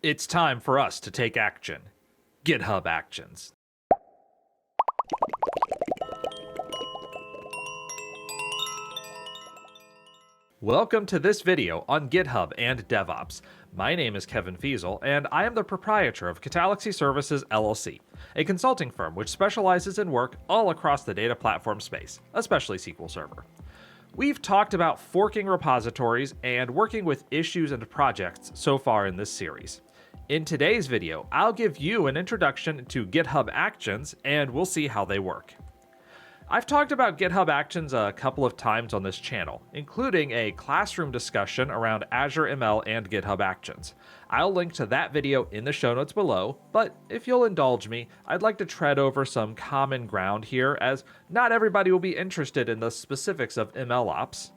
It's time for us to take action. GitHub Actions. Welcome to this video on GitHub and DevOps. My name is Kevin Fiesel, and I am the proprietor of Galaxy Services LLC, a consulting firm which specializes in work all across the data platform space, especially SQL Server. We've talked about forking repositories and working with issues and projects so far in this series. In today's video, I'll give you an introduction to GitHub Actions, and we'll see how they work. I've talked about GitHub Actions a couple of times on this channel, including a classroom discussion around Azure ML and GitHub Actions. I'll link to that video in the show notes below, but if you'll indulge me, I'd like to tread over some common ground here, as not everybody will be interested in the specifics of ML ops.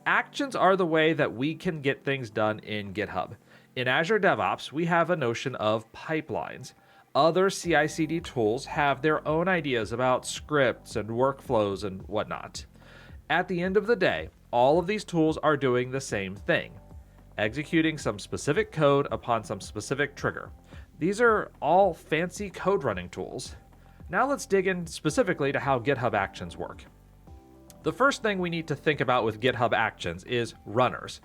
Actions are the way that we can get things done in GitHub. In Azure DevOps, we have a notion of pipelines. Other CI/CD tools have their own ideas about scripts and workflows and whatnot. At the end of the day, all of these tools are doing the same thing, executing some specific code upon some specific trigger. These are all fancy code running tools. Now let's dig in specifically to how GitHub Actions work. The first thing we need to think about with GitHub Actions is runners.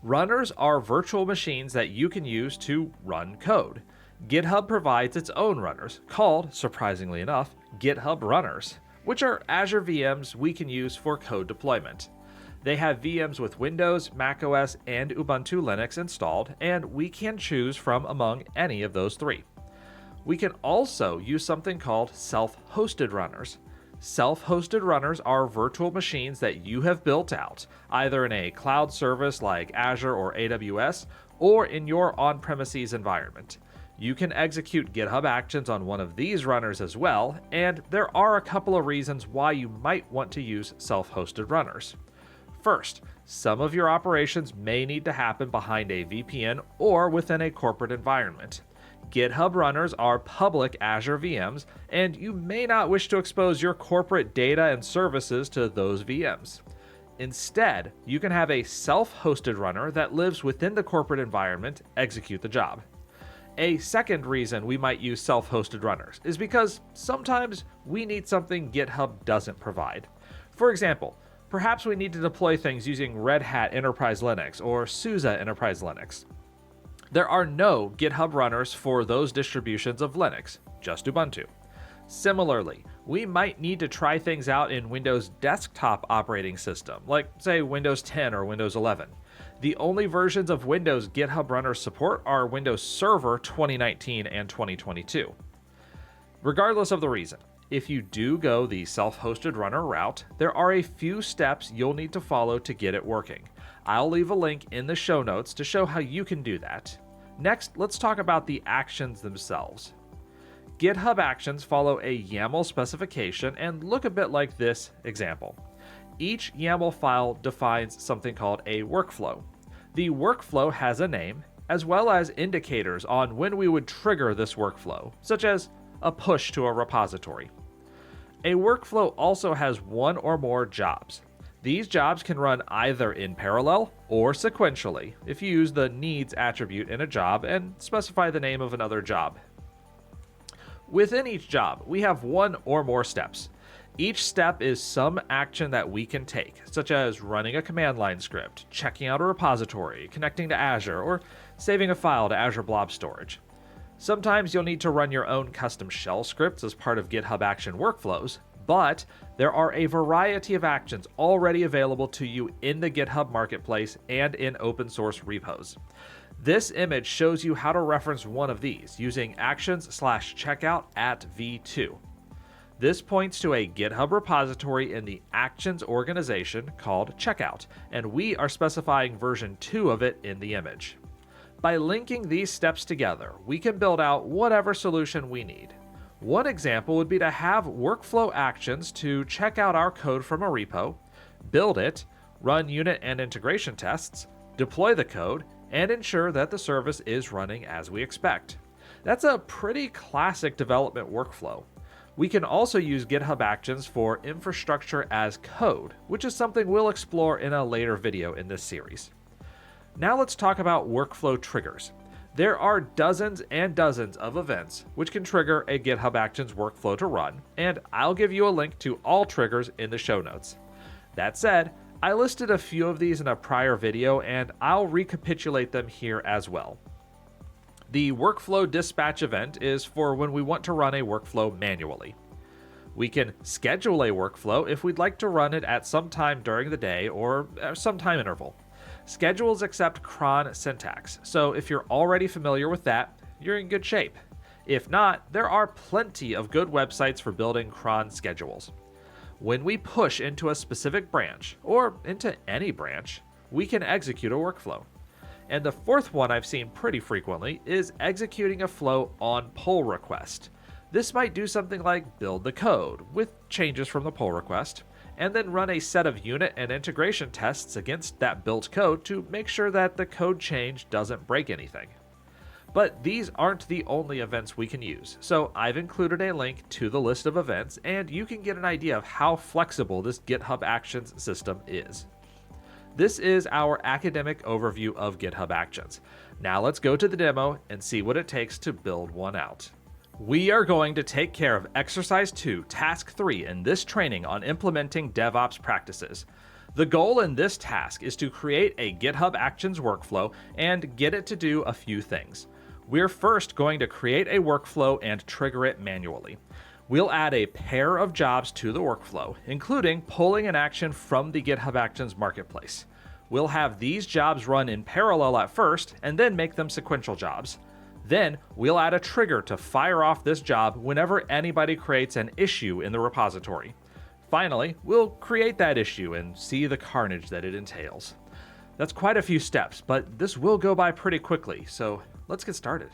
Runners are virtual machines that you can use to run code. GitHub provides its own runners, called, surprisingly enough, GitHub Runners, which are Azure VMs we can use for code deployment. They have VMs with Windows, macOS, and Ubuntu Linux installed, and we can choose from among any of those three. We can also use something called self-hosted runners. Self-hosted runners are virtual machines that you have built out, either in a cloud service like Azure or AWS, or in your on-premises environment. You can execute GitHub Actions on one of these runners as well, and there are a couple of reasons why you might want to use self-hosted runners. First, some of your operations may need to happen behind a VPN or within a corporate environment. GitHub runners are public Azure VMs, and you may not wish to expose your corporate data and services to those VMs. Instead, you can have a self-hosted runner that lives within the corporate environment execute the job. A second reason we might use self-hosted runners is because sometimes we need something GitHub doesn't provide. For example, perhaps we need to deploy things using Red Hat Enterprise Linux or SUSE Enterprise Linux. There are no GitHub runners for those distributions of Linux, just Ubuntu. Similarly, we might need to try things out in Windows desktop operating system, like say Windows 10 or Windows 11. The only versions of Windows GitHub runners support are Windows Server 2019 and 2022. Regardless of the reason, if you do go the self-hosted runner route, there are a few steps you'll need to follow to get it working. I'll leave a link in the show notes to show how you can do that. Next, let's talk about the actions themselves. GitHub Actions follow a YAML specification and look a bit like this example. Each YAML file defines something called a workflow. The workflow has a name, as well as indicators on when we would trigger this workflow, such as a push to a repository. A workflow also has one or more jobs. These jobs can run either in parallel or sequentially if you use the needs attribute in a job and specify the name of another job. Within each job, we have one or more steps. Each step is some action that we can take, such as running a command line script, checking out a repository, connecting to Azure, or saving a file to Azure Blob Storage. Sometimes you'll need to run your own custom shell scripts as part of GitHub Action workflows, but there are a variety of actions already available to you in the GitHub Marketplace and in open source repos. This image shows you how to reference one of these using actions/checkout at v2. This points to a GitHub repository in the Actions organization called Checkout, and we are specifying version 2 of it in the image. By linking these steps together, we can build out whatever solution we need. One example would be to have workflow actions to check out our code from a repo, build it, run unit and integration tests, deploy the code, and ensure that the service is running as we expect. That's a pretty classic development workflow. We can also use GitHub Actions for infrastructure as code, which is something we'll explore in a later video in this series. Now let's talk about workflow triggers. There are dozens and dozens of events which can trigger a GitHub Actions workflow to run, and I'll give you a link to all triggers in the show notes. That said, I listed a few of these in a prior video, and I'll recapitulate them here as well. The workflow dispatch event is for when we want to run a workflow manually. We can schedule a workflow if we'd like to run it at some time during the day or some time interval. Schedules accept cron syntax, so if you're already familiar with that, you're in good shape. If not, there are plenty of good websites for building cron schedules. When we push into a specific branch, or into any branch, we can execute a workflow. And the fourth one I've seen pretty frequently is executing a flow on pull request. This might do something like build the code with changes from the pull request, and then run a set of unit and integration tests against that built code to make sure that the code change doesn't break anything. But these aren't the only events we can use, so I've included a link to the list of events, and you can get an idea of how flexible this GitHub Actions system is. This is our academic overview of GitHub Actions. Now let's go to the demo and see what it takes to build one out. We are going to take care of Exercise 2, Task 3 in this training on implementing DevOps practices. The goal in this task is to create a GitHub Actions workflow and get it to do a few things. We're first going to create a workflow and trigger it manually. We'll add a pair of jobs to the workflow, including pulling an action from the GitHub Actions Marketplace. We'll have these jobs run in parallel at first, and then make them sequential jobs. Then, we'll add a trigger to fire off this job whenever anybody creates an issue in the repository. Finally, we'll create that issue and see the carnage that it entails. That's quite a few steps, but this will go by pretty quickly, so let's get started.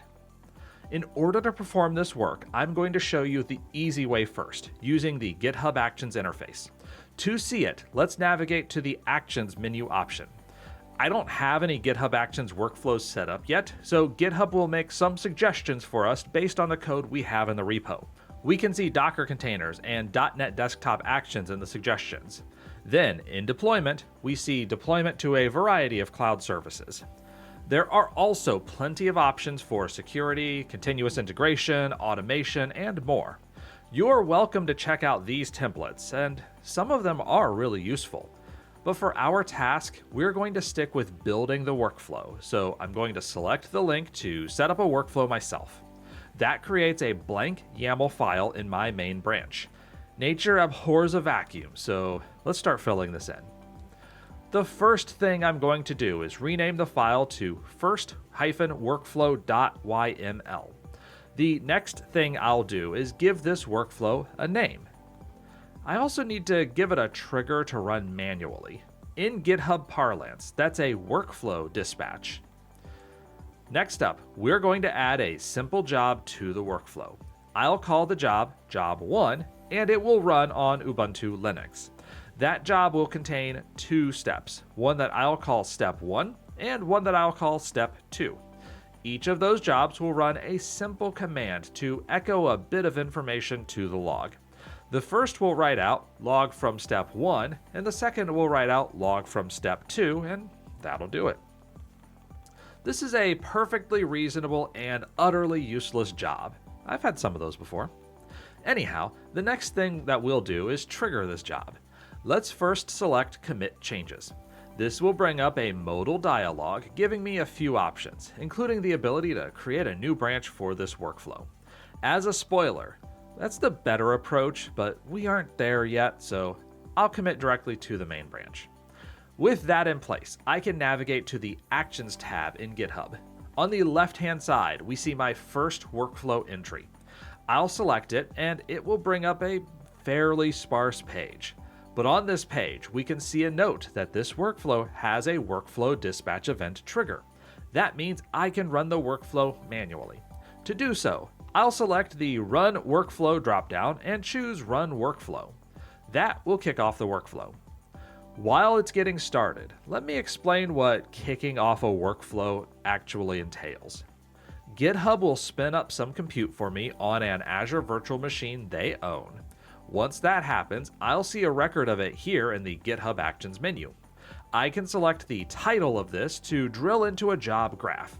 In order to perform this work, I'm going to show you the easy way first, using the GitHub Actions interface. To see it, let's navigate to the Actions menu option. I don't have any GitHub Actions workflows set up yet, so GitHub will make some suggestions for us based on the code we have in the repo. We can see Docker containers and .NET Desktop actions in the suggestions. Then, in deployment, we see deployment to a variety of cloud services. There are also plenty of options for security, continuous integration, automation, and more. You're welcome to check out these templates, and some of them are really useful. But for our task, we're going to stick with building the workflow, so I'm going to select the link to set up a workflow myself. That creates a blank YAML file in my main branch. Nature abhors a vacuum, so let's start filling this in. The first thing I'm going to do is rename the file to first-workflow.yml. The next thing I'll do is give this workflow a name. I also need to give it a trigger to run manually. In GitHub parlance, that's a workflow dispatch. Next up, we're going to add a simple job to the workflow. I'll call the job Job1, and it will run on Ubuntu Linux. That job will contain two steps, one that I'll call Step 1 and one that I'll call Step 2. Each of those jobs will run a simple command to echo a bit of information to the log. The first will write out log from Step 1, and the second will write out log from Step 2, and that'll do it. This is a perfectly reasonable and utterly useless job. I've had some of those before. Anyhow, the next thing that we'll do is trigger this job. Let's first select Commit Changes. This will bring up a modal dialog giving me a few options, including the ability to create a new branch for this workflow. As a spoiler, that's the better approach, but we aren't there yet, so I'll commit directly to the main branch. With that in place, I can navigate to the Actions tab in GitHub. On the left-hand side, we see my first workflow entry. I'll select it, and it will bring up a fairly sparse page. But on this page, we can see a note that this workflow has a workflow dispatch event trigger. That means I can run the workflow manually. To do so, I'll select the Run Workflow dropdown and choose Run Workflow. That will kick off the workflow. While it's getting started, let me explain what kicking off a workflow actually entails. GitHub will spin up some compute for me on an Azure virtual machine they own. Once that happens, I'll see a record of it here in the GitHub Actions menu. I can select the title of this to drill into a job graph.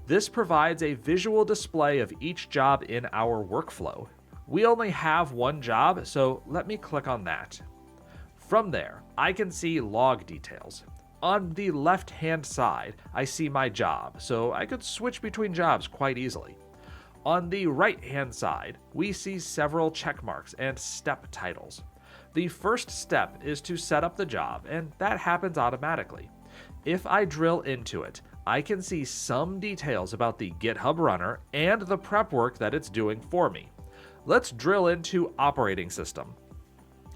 This provides a visual display of each job in our workflow. We only have one job, so let me click on that. From there, I can see log details. On the left-hand side, I see my job, so I could switch between jobs quite easily. On the right-hand side, we see several check marks and step titles. The first step is to set up the job, and that happens automatically. If I drill into it, I can see some details about the GitHub runner and the prep work that it's doing for me. Let's drill into operating system.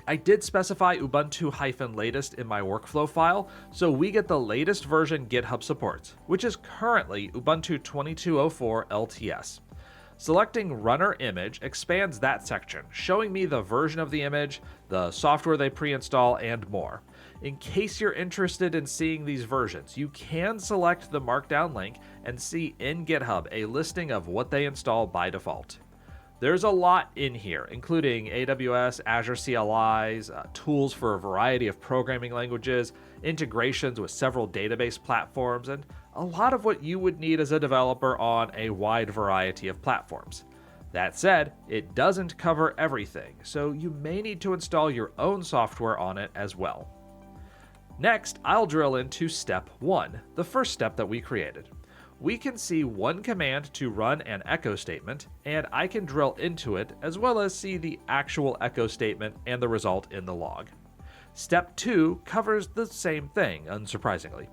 I did specify Ubuntu-latest in my workflow file, so we get the latest version GitHub supports, which is currently Ubuntu 22.04 LTS. Selecting Runner Image expands that section, showing me the version of the image, the software they pre-install, and more. In case you're interested in seeing these versions, you can select the Markdown link and see in GitHub a listing of what they install by default. There's a lot in here, including AWS, Azure CLIs, tools for a variety of programming languages, integrations with several database platforms, and a lot of what you would need as a developer on a wide variety of platforms. That said, it doesn't cover everything, so you may need to install your own software on it as well. Next, I'll drill into step 1, the first step that we created. We can see one command to run an echo statement, and I can drill into it as well as see the actual echo statement and the result in the log. Step 2 covers the same thing, unsurprisingly.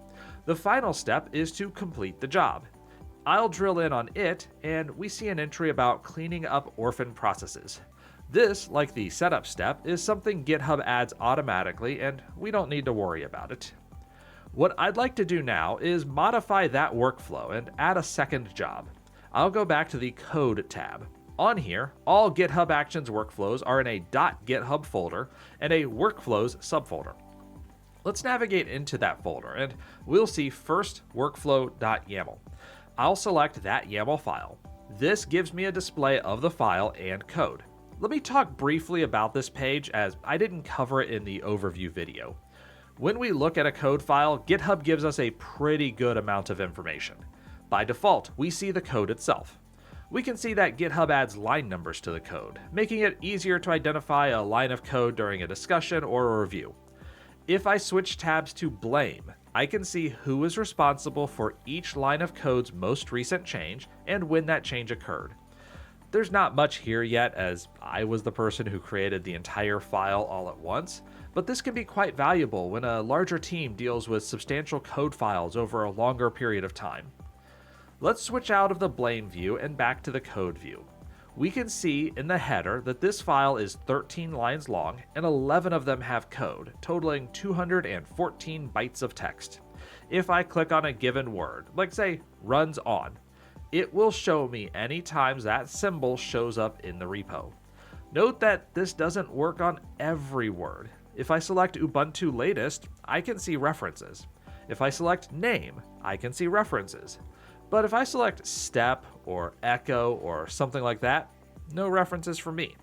The final step is to complete the job. I'll drill in on it, and we see an entry about cleaning up orphan processes. This, like the setup step, is something GitHub adds automatically, and we don't need to worry about it. What I'd like to do now is modify that workflow and add a second job. I'll go back to the Code tab. On here, all GitHub Actions workflows are in a .github folder and a Workflows subfolder. Let's navigate into that folder, and we'll see first workflow.yaml. I'll select that YAML file. This gives me a display of the file and code. Let me talk briefly about this page, as I didn't cover it in the overview video. When we look at a code file, GitHub gives us a pretty good amount of information. By default, we see the code itself. We can see that GitHub adds line numbers to the code, making it easier to identify a line of code during a discussion or a review. If I switch tabs to Blame, I can see who is responsible for each line of code's most recent change and when that change occurred. There's not much here yet, as I was the person who created the entire file all at once, but this can be quite valuable when a larger team deals with substantial code files over a longer period of time. Let's switch out of the Blame view and back to the code view. We can see in the header that this file is 13 lines long and 11 of them have code, totaling 214 bytes of text. If I click on a given word, like say runs on, it will show me any times that symbol shows up in the repo. Note that this doesn't work on every word. If I select Ubuntu latest, I can see references. If I select name, I can see references. But if I select step or echo or something like that, no references for me.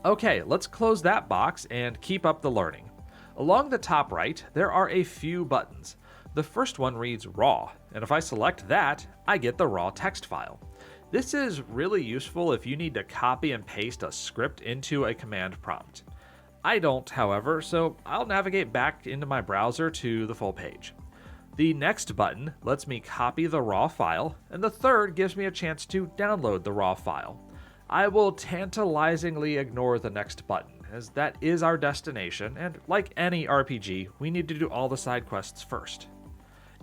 Okay, let's close that box and keep up the learning. Along the top right, there are a few buttons. The first one reads raw, and if I select that, I get the raw text file. This is really useful if you need to copy and paste a script into a command prompt. I don't, however, so I'll navigate back into my browser to the full page. The next button lets me copy the raw file, and the third gives me a chance to download the raw file. I will tantalizingly ignore the next button, as that is our destination, and like any RPG, we need to do all the side quests first.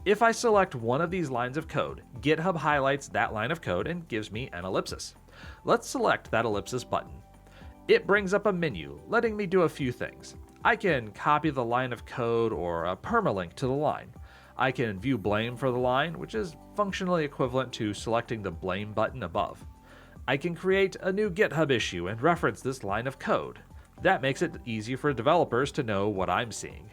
If I select one of these lines of code, GitHub highlights that line of code and gives me an ellipsis. Let's select that ellipsis button. It brings up a menu, letting me do a few things. I can copy the line of code or a permalink to the line. I can view blame for the line, which is functionally equivalent to selecting the blame button above. I can create a new GitHub issue and reference this line of code. That makes it easy for developers to know what I'm seeing.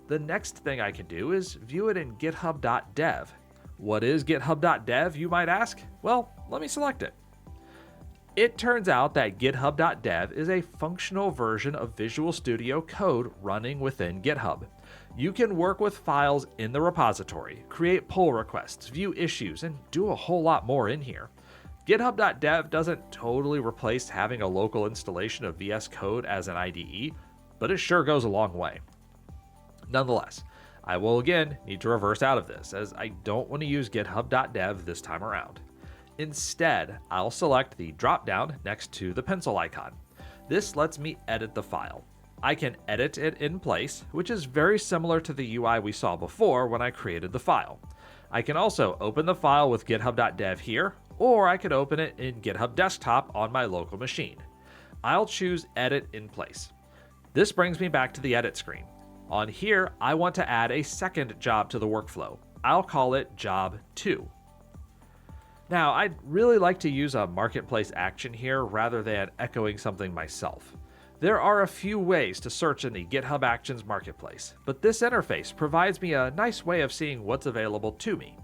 The next thing I can do is view it in github.dev. What is github.dev, you might ask? Well, let me select it. It turns out that github.dev is a functional version of Visual Studio Code running within GitHub. You can work with files in the repository, create pull requests, view issues, and do a whole lot more in here. GitHub.dev doesn't totally replace having a local installation of VS Code as an IDE, but it sure goes a long way. Nonetheless, I will again need to reverse out of this, as I don't want to use GitHub.dev this time around. Instead, I'll select the drop-down next to the pencil icon. This lets me edit the file. I can edit it in place, which is very similar to the UI we saw before when I created the file. I can also open the file with GitHub.dev here, or I could open it in GitHub Desktop on my local machine. I'll choose Edit in place. This brings me back to the edit screen. On here, I want to add a second job to the workflow. I'll call it Job 2. Now, I'd really like to use a Marketplace action here rather than echoing something myself. There are a few ways to search in the GitHub Actions Marketplace, but this interface provides me a nice way of seeing what's available to me.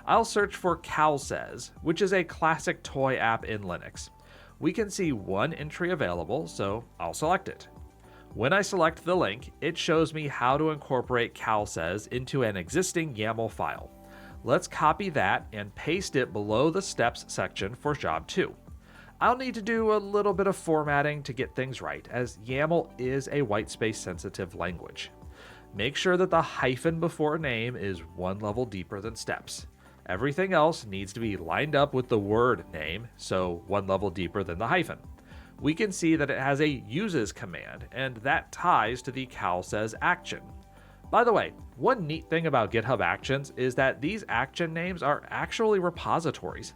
I'll search for CalSays, which is a classic toy app in Linux. We can see one entry available, so I'll select it. When I select the link, it shows me how to incorporate CalSays into an existing YAML file. Let's copy that and paste it below the steps section for job 2. I'll need to do a little bit of formatting to get things right, as YAML is a whitespace sensitive language. Make sure that the hyphen before name is one level deeper than steps. Everything else needs to be lined up with the word name, so one level deeper than the hyphen. We can see that it has a uses command, and that ties to the CalSays action. By the way, one neat thing about GitHub Actions is that these action names are actually repositories.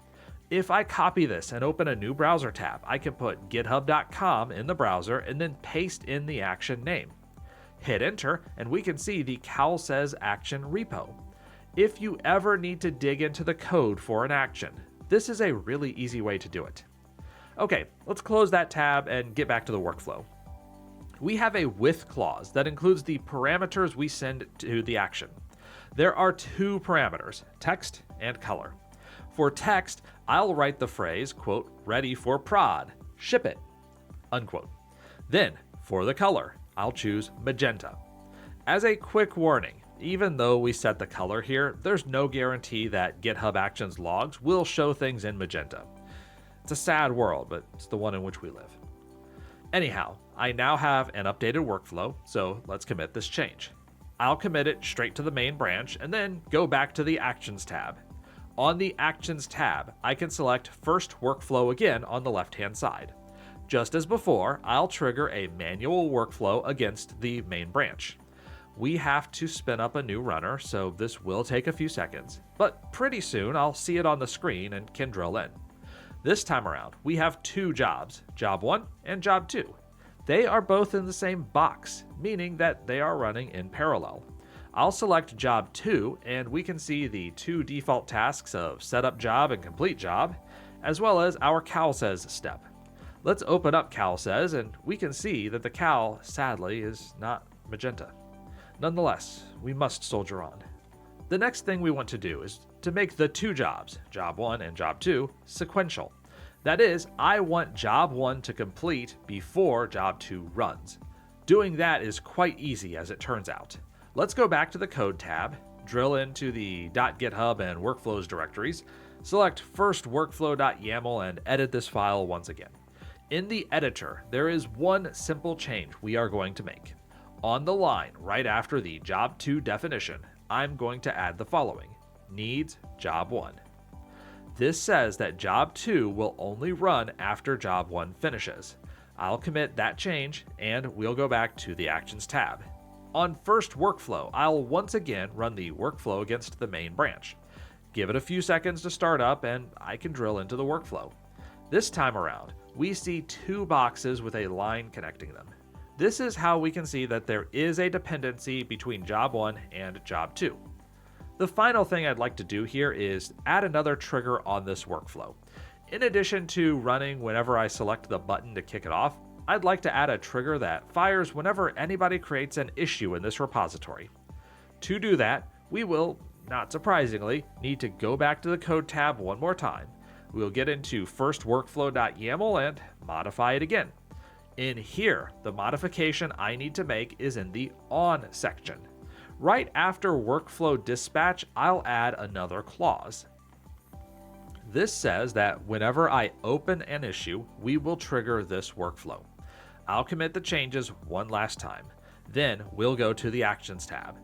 If I copy this and open a new browser tab, I can put github.com in the browser and then paste in the action name. Hit enter, and we can see the CalSays action repo. If you ever need to dig into the code for an action, this is a really easy way to do it. Okay, let's close that tab and get back to the workflow. We have a with clause that includes the parameters we send to the action. There are two parameters, text and color. For text, I'll write the phrase, quote, ready for prod, ship it, unquote. Then, for the color, I'll choose magenta. As a quick warning, even though we set the color here, there's no guarantee that GitHub Actions logs will show things in magenta. It's a sad world, but it's the one in which we live. Anyhow, I now have an updated workflow, so let's commit this change. I'll commit it straight to the main branch and then go back to the Actions tab. On the Actions tab, I can select First Workflow again on the left-hand side. Just as before, I'll trigger a manual workflow against the main branch. We have to spin up a new runner, so this will take a few seconds, but pretty soon I'll see it on the screen and can drill in. This time around, we have two jobs, Job 1 and Job 2. They are both in the same box, meaning that they are running in parallel. I'll select Job 2, and we can see the two default tasks of Setup Job and Complete Job, as well as our CalSays step. Let's open up CalSays, and we can see that the cal, sadly, is not magenta. Nonetheless, we must soldier on. The next thing we want to do is to make the two jobs, Job 1 and Job 2, sequential. That is, I want Job 1 to complete before Job 2 runs. Doing that is quite easy, as it turns out. Let's go back to the Code tab, drill into the .github and workflows directories, select first workflow.yaml and edit this file once again. In the editor, there is one simple change we are going to make. On the line right after the Job 2 definition, I'm going to add the following: needs Job 1. This says that Job 2 will only run after Job 1 finishes. I'll commit that change, and we'll go back to the Actions tab. On first workflow, I'll once again run the workflow against the main branch. Give it a few seconds to start up, and I can drill into the workflow. This time around, we see two boxes with a line connecting them. This is how we can see that there is a dependency between Job 1 and Job 2. The final thing I'd like to do here is add another trigger on this workflow. In addition to running whenever I select the button to kick it off, I'd like to add a trigger that fires whenever anybody creates an issue in this repository. To do that, we will, not surprisingly, need to go back to the Code tab one more time. We'll get into first workflow.yaml and modify it again. In here, the modification I need to make is in the on section. Right after workflow dispatch, I'll add another clause. This says that whenever I open an issue, we will trigger this workflow. I'll commit the changes one last time. Then we'll go to the Actions tab.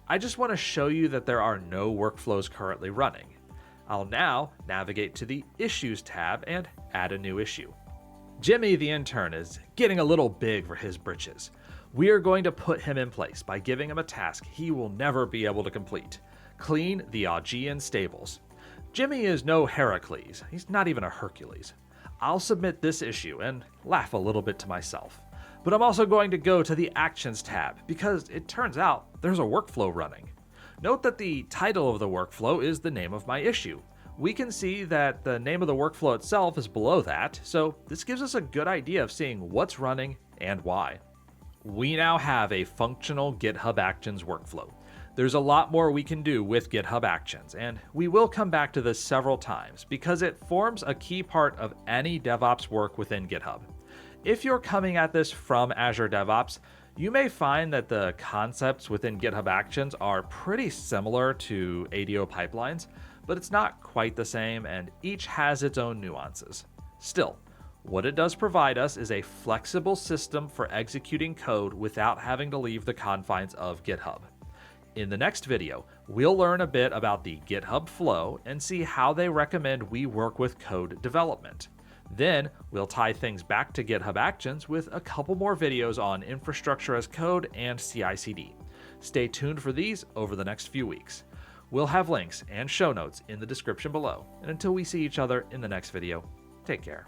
I just want to show you that there are no workflows currently running. I'll now navigate to the Issues tab and add a new issue. Jimmy the intern is getting a little big for his britches. We are going to put him in place by giving him a task he will never be able to complete. Clean the Augean stables. Jimmy is no Heracles, he's not even a Hercules. I'll submit this issue and laugh a little bit to myself. But I'm also going to go to the Actions tab because it turns out there's a workflow running. Note that the title of the workflow is the name of my issue. We can see that the name of the workflow itself is below that, so this gives us a good idea of seeing what's running and why. We now have a functional GitHub Actions workflow. There's a lot more we can do with GitHub Actions, and we will come back to this several times because it forms a key part of any DevOps work within GitHub. If you're coming at this from Azure DevOps, you may find that the concepts within GitHub Actions are pretty similar to ADO pipelines, but it's not quite the same, and each has its own nuances. Still, what it does provide us is a flexible system for executing code without having to leave the confines of GitHub. In the next video, we'll learn a bit about the GitHub flow and see how they recommend we work with code development. Then, we'll tie things back to GitHub Actions with a couple more videos on infrastructure as code and CI/CD. Stay tuned for these over the next few weeks. We'll have links and show notes in the description below. And until we see each other in the next video, take care.